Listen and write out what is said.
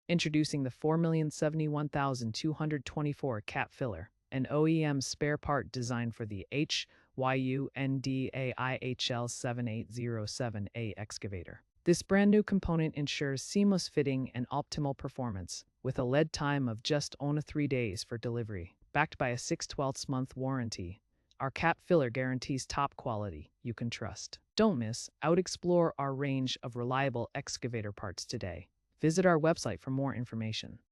Introducing the 4,071,224 cat filler, an OEM spare part designed for the HYUNDAI HL780-7A excavator. This brand new component ensures seamless fitting and optimal performance, with a lead time of just on 3 days for delivery. Backed by a 6/12-month warranty, our cat filler guarantees top quality you can trust. Don't miss out. Explore our range of reliable excavator parts today. Visit our website for more information.